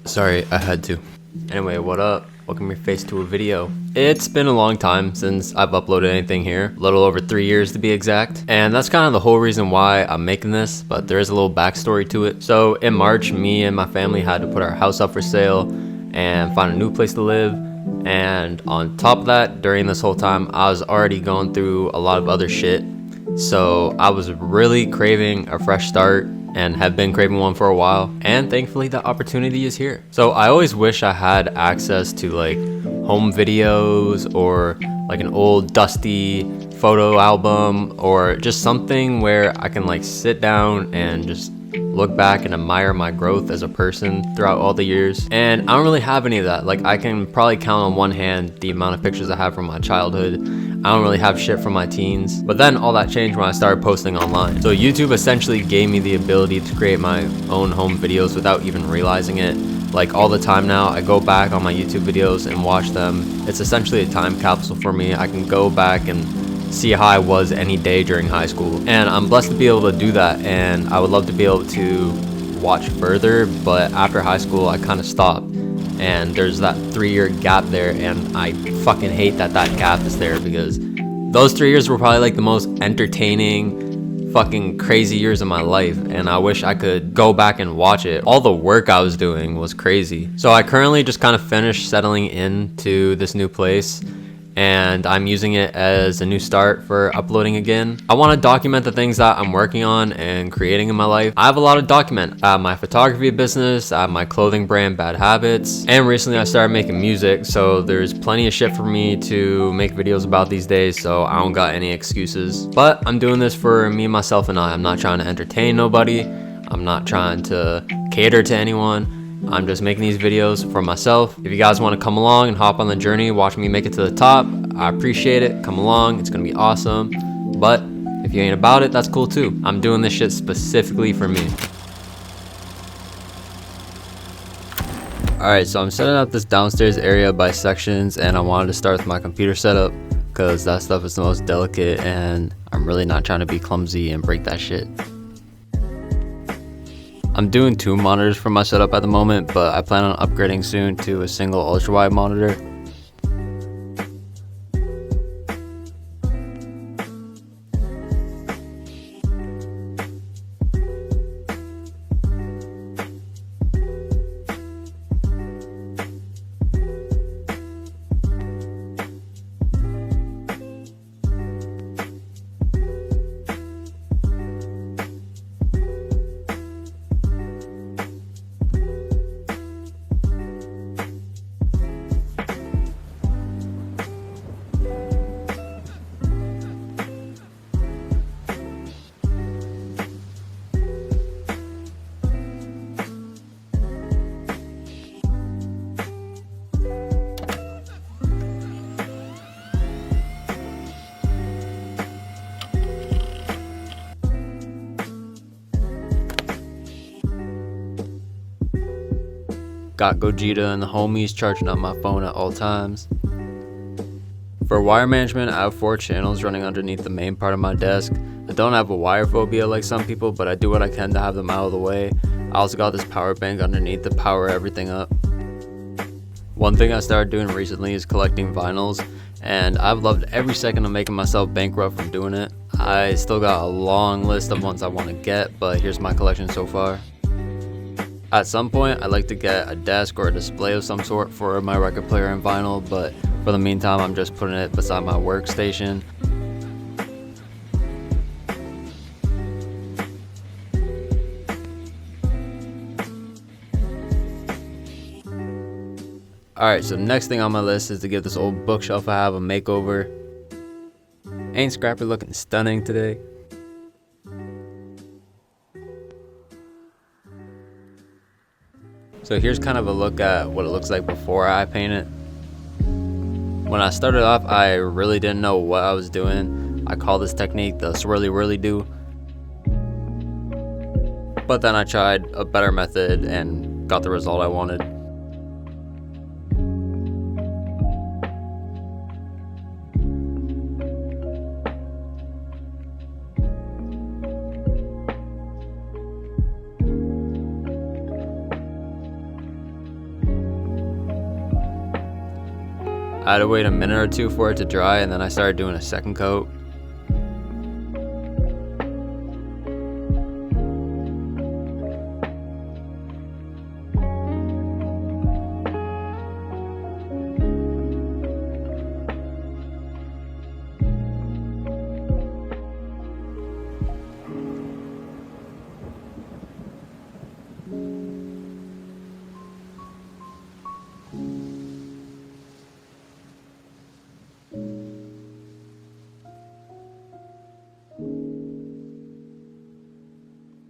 Sorry, I had to. Anyway, what up? Welcome your face to a video. It's been a long time since I've uploaded anything here, a little over 3 years to be exact, and that's kind of the whole reason why I'm making this, but there is a little backstory to it. So in March, me and my family had to put our house up for sale and find a new place to live, and on top of that, during this whole time, I was already going through a lot of other shit, so I was really craving a fresh start and have been craving one for a while, and thankfully the opportunity is here. So I always wish I had access to like home videos or like an old dusty photo album or just something where I can like sit down and just look back and admire my growth as a person throughout all the years. And I don't really have any of that. Like, I can probably count on one hand the amount of pictures I have from my childhood. I don't really have shit from my teens. But then all that changed when I started posting online. So YouTube essentially gave me the ability to create my own home videos without even realizing it. Like, all the time now, I go back on my YouTube videos and watch them. It's essentially a time capsule for me. I can go back and see how I was any day during high school, and I'm blessed to be able to do that, and I would love to be able to watch further, but after high school I kind of stopped, and there's that 3-year gap there, and I fucking hate that that gap is there, because those 3 years were probably like the most entertaining fucking crazy years of my life, and I wish I could go back and watch it. All the work I was doing was crazy. So I currently just kind of finished settling into this new place, and I'm using it as a new start for uploading again. I want to document the things that I'm working on and creating in my life. I have a lot to document. I have my photography business, I have my clothing brand Bad Habits, and recently I started making music, so there's plenty of shit for me to make videos about these days, so I don't got any excuses. But I'm doing this for me, myself, and I'm not trying to entertain nobody. I'm not trying to cater to anyone. I'm just making these videos for myself. If you guys want to come along and hop on the journey, watch me make it to the top, I appreciate it. Come along, it's gonna be awesome. But if you ain't about it, that's cool too. I'm doing this shit specifically for me. Alright, so I'm setting up this downstairs area by sections, and I wanted to start with my computer setup because that stuff is the most delicate, and I'm really not trying to be clumsy and break that shit. I'm doing 2 monitors for my setup at the moment, but I plan on upgrading soon to a single ultra-wide monitor. Got Gogeta and the homies charging up my phone at all times. For wire management, I have 4 channels running underneath the main part of my desk. I don't have a wire phobia like some people, but I do what I can to have them out of the way. I also got this power bank underneath to power everything up. One thing I started doing recently is collecting vinyls, and I've loved every second of making myself bankrupt from doing it. I still got a long list of ones I want to get, but here's my collection so far. At some point, I'd like to get a desk or a display of some sort for my record player and vinyl, but for the meantime, I'm just putting it beside my workstation. Alright, so the next thing on my list is to give this old bookshelf I have a makeover. Ain't Scrappy looking stunning today? So here's kind of a look at what it looks like before I paint it. When I started off, I really didn't know what I was doing. I call this technique the swirly whirly do. But then I tried a better method and got the result I wanted. I had to wait a minute or two for it to dry, and then I started doing a second coat.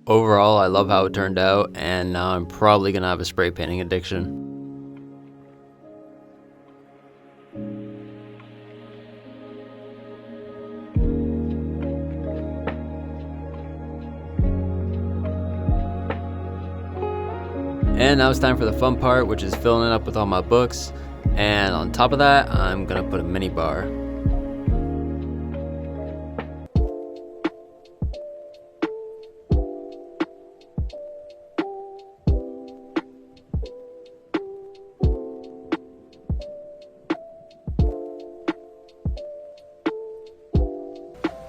Overall, I love how it turned out, and now I'm probably gonna have a spray painting addiction. And now it's time for the fun part, which is filling it up with all my books. And on top of that, I'm gonna put a mini bar.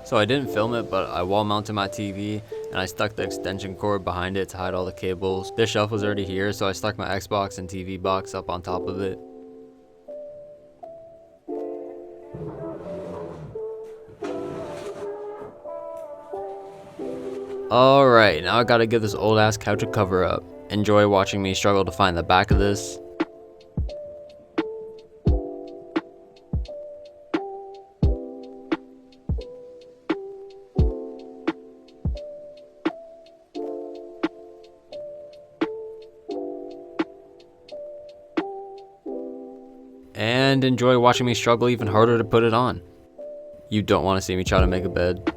So I didn't film it, but I wall mounted my TV and I stuck the extension cord behind it to hide all the cables. This shelf was already here, so I stuck my Xbox and TV box up on top of it. Alright, now I gotta give this old ass couch a cover up. Enjoy watching me struggle to find the back of this. And enjoy watching me struggle even harder to put it on. You don't want to see me try to make a bed.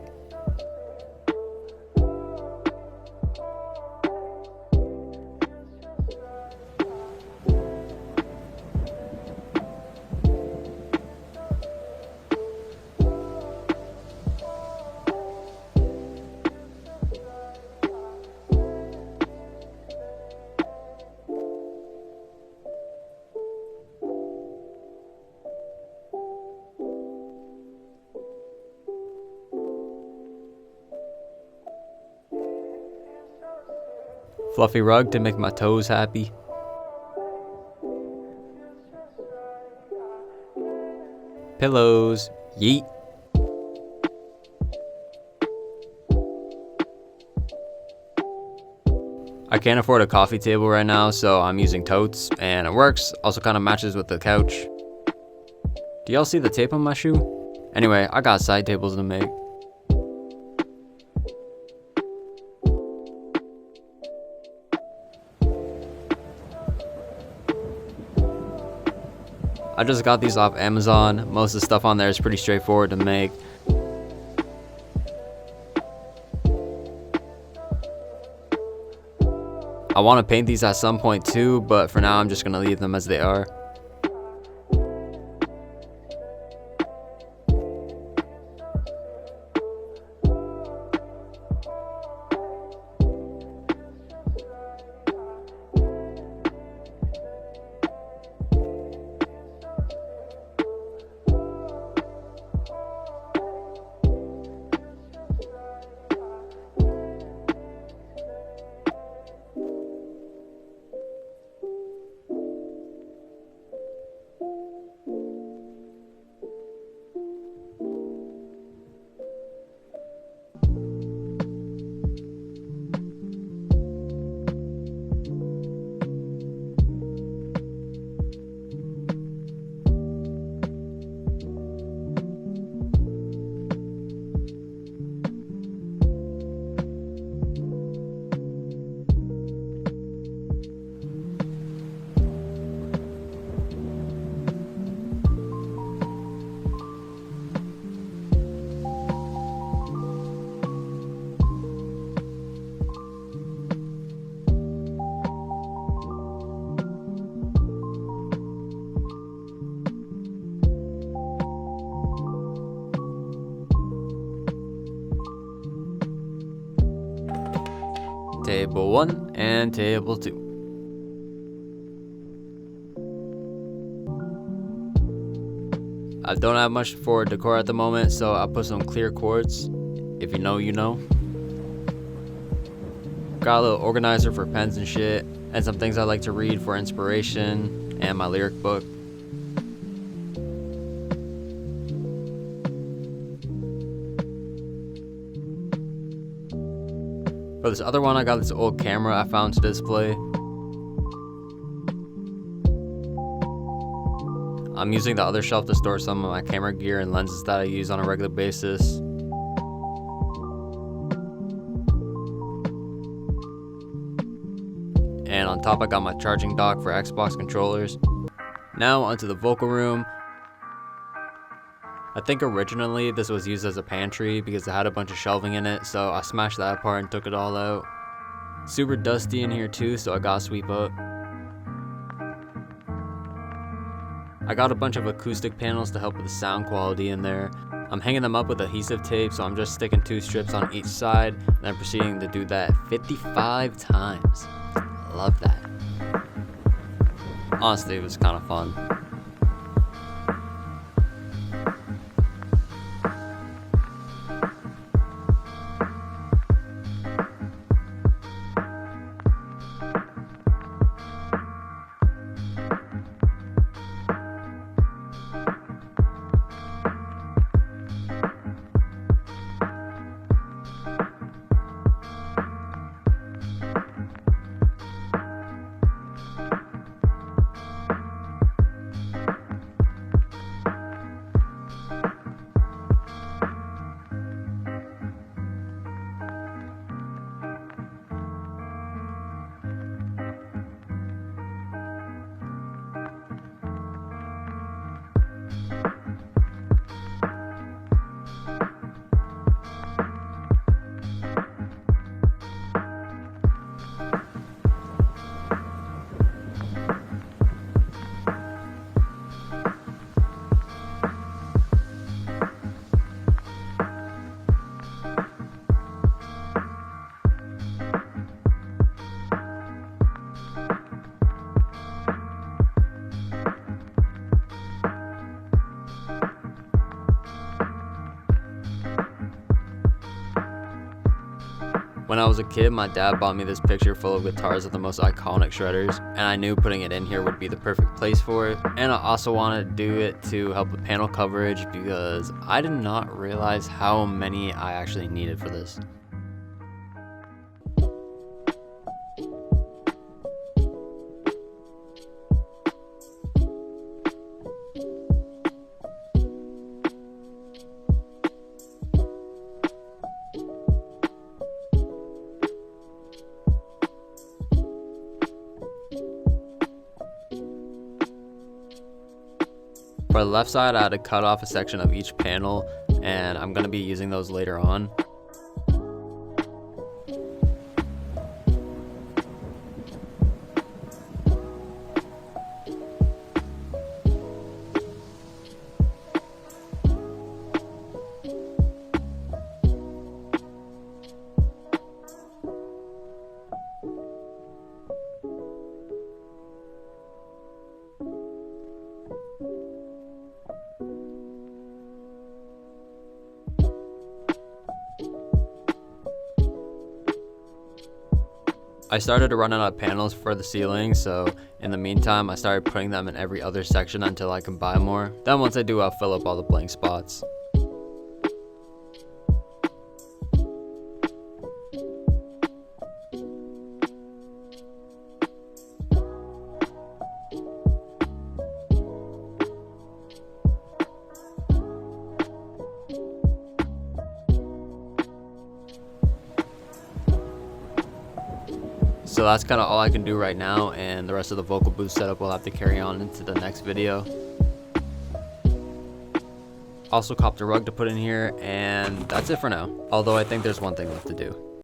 Fluffy rug to make my toes happy. Pillows, yeet. I can't afford a coffee table right now, so I'm using totes, and it works. Also kind of matches with the couch. Do y'all see the tape on my shoe? Anyway, I got side tables to make. I just got these off Amazon. Most of the stuff on there is pretty straightforward to make. I want to paint these at some point too, but for now I'm just going to leave them as they are. Table 1 and table 2. I don't have much for decor at the moment, so I'll put some clear quartz. If you know, you know. Got a little organizer for pens and shit, and some things I like to read for inspiration, and my lyric book. For this other one, I got this old camera I found to display. I'm using the other shelf to store some of my camera gear and lenses that I use on a regular basis. And on top I got my charging dock for Xbox controllers. Now onto the vocal room. I think originally this was used as a pantry because it had a bunch of shelving in it, so I smashed that apart and took it all out. Super dusty in here too, so I gotta sweep up. I got a bunch of acoustic panels to help with the sound quality in there. I'm hanging them up with adhesive tape, so I'm just sticking 2 strips on each side and then proceeding to do that 55 times. Love that. Honestly, it was kind of fun. When I was a kid, my dad bought me this picture full of guitars of the most iconic shredders, and I knew putting it in here would be the perfect place for it. And I also wanted to do it to help with panel coverage because I did not realize how many I actually needed for this. For the left side, I had to cut off a section of each panel, and I'm going to be using those later on. I started to run out of panels for the ceiling, so in the meantime I started putting them in every other section until I can buy more. Then once I do, I'll fill up all the blank spots. So that's kind of all I can do right now, and the rest of the vocal booth setup will have to carry on into the next video. Also copped a rug to put in here, and that's it for now. Although I think there's one thing left to do.